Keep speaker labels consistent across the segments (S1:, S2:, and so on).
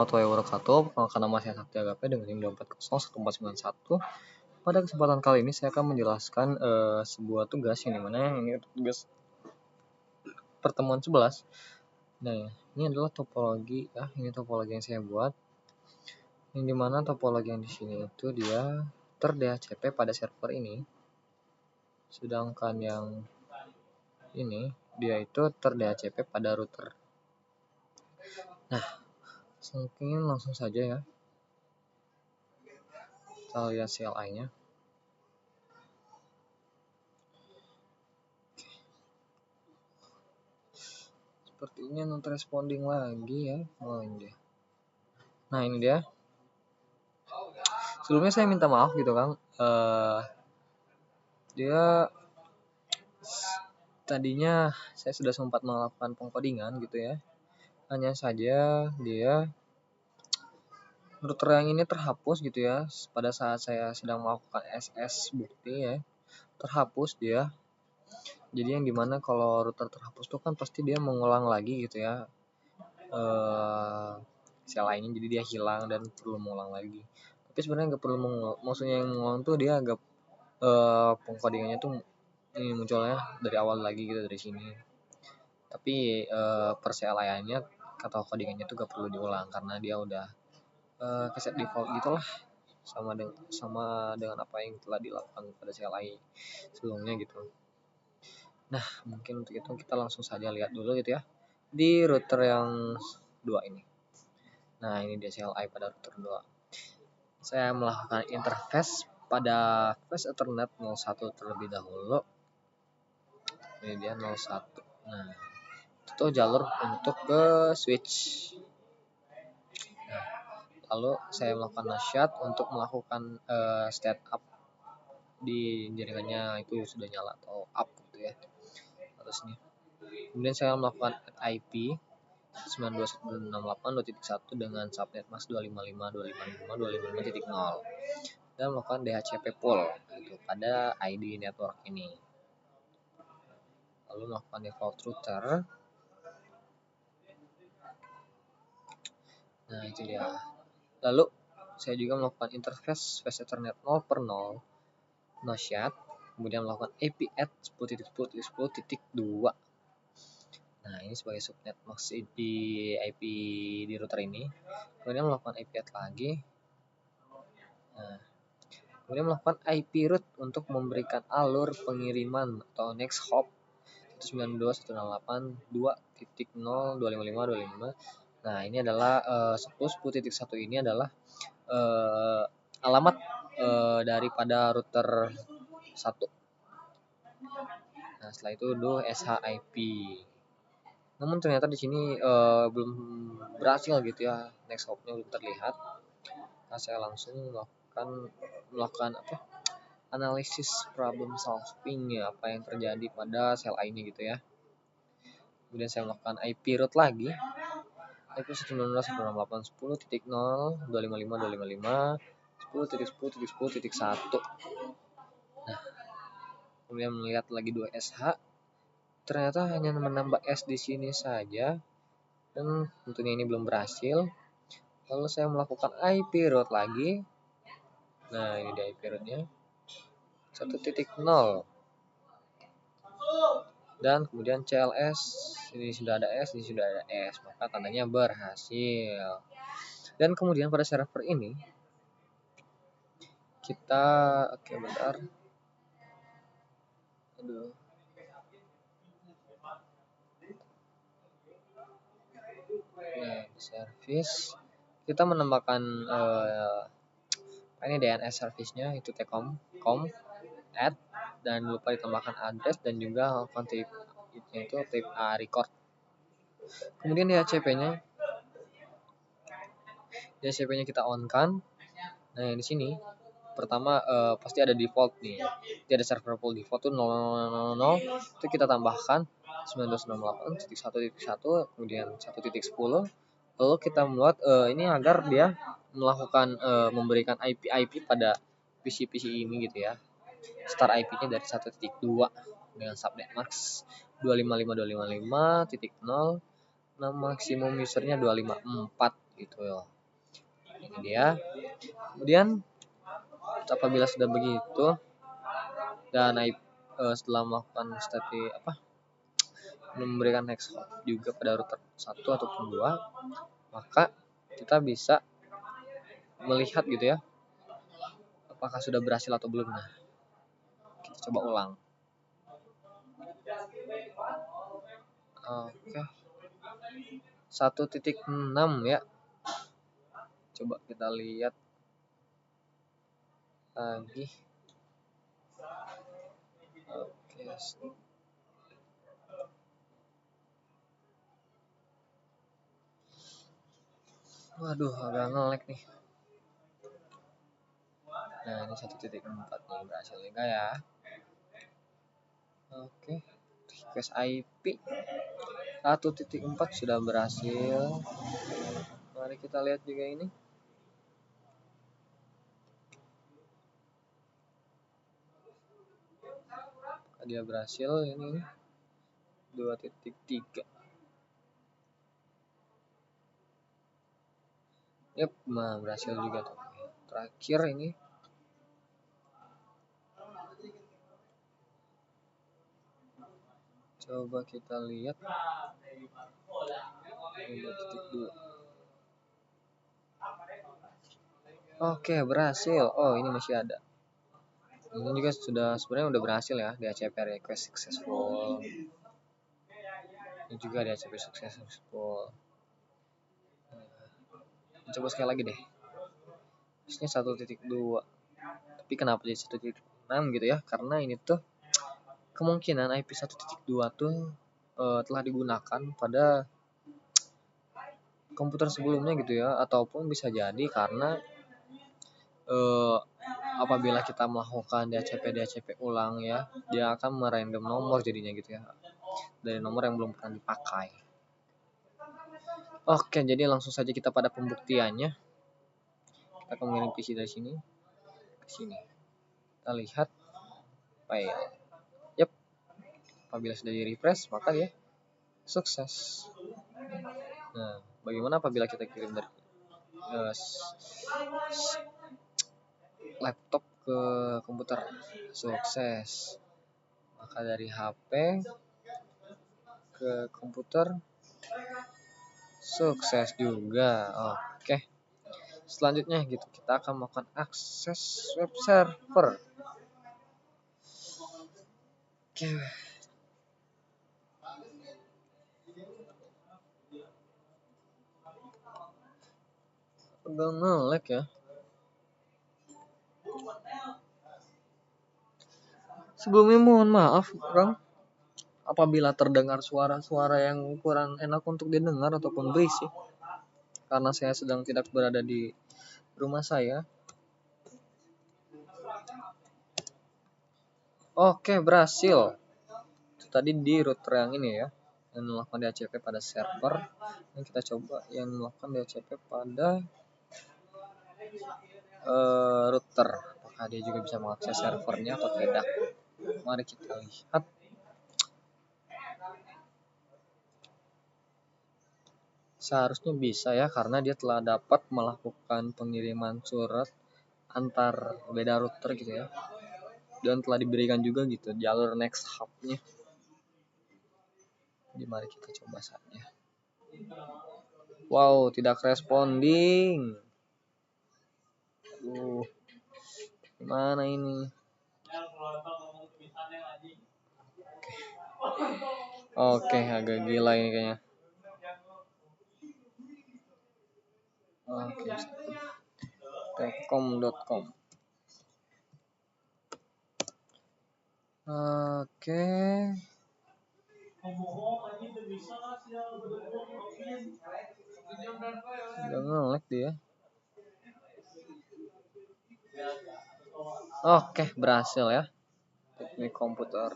S1: Warahmatullahi wabarakatuh. Perkenalkan nama saya Sakti Agape dengan NIM 2401491. Pada kesempatan kali ini saya akan menjelaskan sebuah tugas yang dimana ini tugas pertemuan 11. Nah, ini adalah topologi ya. Ini topologi yang saya buat. Yang dimana topologi yang di sini itu dia ter-DHCP pada server ini. Sedangkan yang ini dia itu ter-DHCP pada router. Nah, mungkin langsung saja ya. Kita lihat CLI-nya. Sepertinya not responding lagi ya. Oh, ini dia. Nah, ini dia. Sebelumnya saya minta maaf gitu kan. Dia tadinya saya sudah sempat melakukan pengkodingan gitu ya. Hanya saja dia router yang ini terhapus gitu ya. Pada saat saya sedang melakukan SS bukti ya, terhapus dia. Jadi yang dimana kalau router terhapus itu kan pasti dia mengulang lagi gitu ya. Sel lainnya jadi dia hilang dan perlu mengulang lagi. Tapi sebenarnya nggak perlu mengulang. Maksudnya yang mengulang tuh dia agak pengkodingannya tuh ini munculnya dari awal lagi gitu dari sini. Tapi per CLI-nya atau codingannya tuh gak perlu diulang karena dia udah keset default gitulah sama dengan apa yang telah dilakukan pada CLI sebelumnya gitu. Nah, mungkin untuk itu kita langsung saja lihat dulu gitu ya di router yang 2 ini. Nah, ini dia CLI pada router 2. Saya melakukan interface pada flash Ethernet 01 terlebih dahulu. Ini dia 01. Nah, itu jalur untuk ke switch. Nah, lalu saya melakukan nasyat untuk melakukan setup di jaringannya itu sudah nyala atau up gitu ya harusnya. Kemudian saya melakukan add IP 92.168.1 dengan subnet mask 255.255.255.0 dan melakukan DHCP pool gitu pada ID network ini. Lalu melakukan default router. Nah, itu dia. Lalu saya juga melakukan interface fast Ethernet 0/0 nasyat, kemudian melakukan IP add 10.10.10.2. Nah, ini sebagai subnet max di IP di router ini. Kemudian melakukan IP add lagi. Nah, kemudian melakukan IP route untuk memberikan alur pengiriman atau next hop 192.168.2.0.255.25. Nah, ini adalah 10.10.1 ini adalah alamat daripada router 1. Nah, setelah itu do SHIP. Namun ternyata di sini belum berhasil gitu ya, next hop-nya belum terlihat. Nah, saya langsung melakukan analisis problem solving ya, apa yang terjadi pada sel ini gitu ya. Kemudian saya melakukan IP route lagi. IP 192.10.0.255.255, 10.10.10.1. Kemudian melihat lagi 2 SH. Ternyata hanya menambah S di sini saja. Dan tentunya ini belum berhasil. Lalu saya melakukan IP route lagi. Nah, ini dia IP route-nya. 1.0. Dan kemudian CLS, ini sudah ada S, ini sudah ada S, maka tandanya berhasil. Dan kemudian pada server ini kita bentar. Nah, di service kita menambahkan ini DNS service-nya itu tcom add dan lupa ditambahkan address dan juga konfig itu type record. Kemudian DHCP-nya kita on-kan. Nah, di sini pertama pasti ada default nih. Jadi ada server pool default tuh 0000, itu kita tambahkan 1968.1.1 kemudian 1.10. Lalu kita membuat ini agar dia melakukan memberikan IP pada PC ini gitu ya. Start IP-nya dari 1.2 dengan subnet max 255.255.0. Nah, maksimum usernya 254 gitu ya. Ini dia. Kemudian apabila sudah begitu dan setelah melakukan memberikan next hop juga pada router 1 ataupun 2, maka kita bisa melihat gitu ya apakah sudah berhasil atau belum. Nah, kita coba ulang. Oke. 1.6 ya. Coba kita lihat lagi. Oke. Waduh, agak nge-lag nih. Nah, ini 1.4 nih berhasil juga ya. Oke. Request IP 1.4 sudah berhasil. Mari kita lihat juga ini. Dia berhasil ini 2.3. Yep, nah berhasil juga tuh. Terakhir ini coba kita lihat 2.2. Oke, berhasil. Oh, ini masih ada. Ini juga sebenarnya udah berhasil ya, DHCP request successful. Ini juga DHCP successful. Coba sekali lagi deh. Ini 1.2. Tapi kenapa jadi 1.6 gitu ya? Karena ini tuh kemungkinan IP 1.2 tuh telah digunakan pada komputer sebelumnya gitu ya, ataupun bisa jadi karena apabila kita melakukan DHCP ulang ya, dia akan merandom nomor jadinya gitu ya, dari nomor yang belum pernah dipakai. Oke, jadi langsung saja kita pada pembuktiannya. Kita akan mengirim PC dari sini ke sini. Kita lihat file. Yep. Apabila sudah di refresh, maka dia sukses. Nah, bagaimana apabila kita kirim dari laptop ke komputer? Sukses. Maka dari HP ke komputer sukses juga. Oke. Selanjutnya gitu, kita akan melakukan akses web server. Oke. Agak nge-lag ya. Sebelumnya mohon maaf, Kang, apabila terdengar suara-suara yang kurang enak untuk didengar ataupun berisik, karena saya sedang tidak berada di rumah saya. Oke, berhasil. Tadi di router yang ini ya, yang melakukan DHCP pada server. Dan kita coba yang melakukan DHCP pada router. Apakah dia juga bisa mengakses servernya atau tidak? Mari kita lihat. Seharusnya bisa ya, karena dia telah dapat melakukan pengiriman surat antar beda router gitu ya, dan telah diberikan juga gitu jalur next hub-nya. Jadi mari kita coba saja. Wow, tidak responding. Gimana ini? Oke, agak gila ini kayaknya. Oke, Telkom.com. Oke. Udah nge-lag dia. Oke, berhasil ya. Teknik komputer.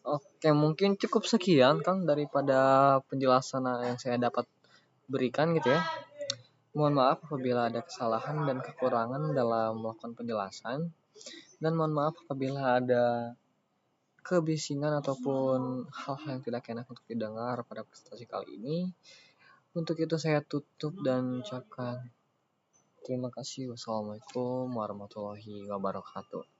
S1: Oke, mungkin cukup sekian Kang daripada penjelasan yang saya dapat berikan gitu ya. Mohon maaf apabila ada kesalahan dan kekurangan dalam melakukan penjelasan. Dan mohon maaf apabila ada kebisingan ataupun hal-hal yang tidak enak untuk didengar pada presentasi kali ini. Untuk itu saya tutup dan ucapkan terima kasih. Wassalamualaikum warahmatullahi wabarakatuh.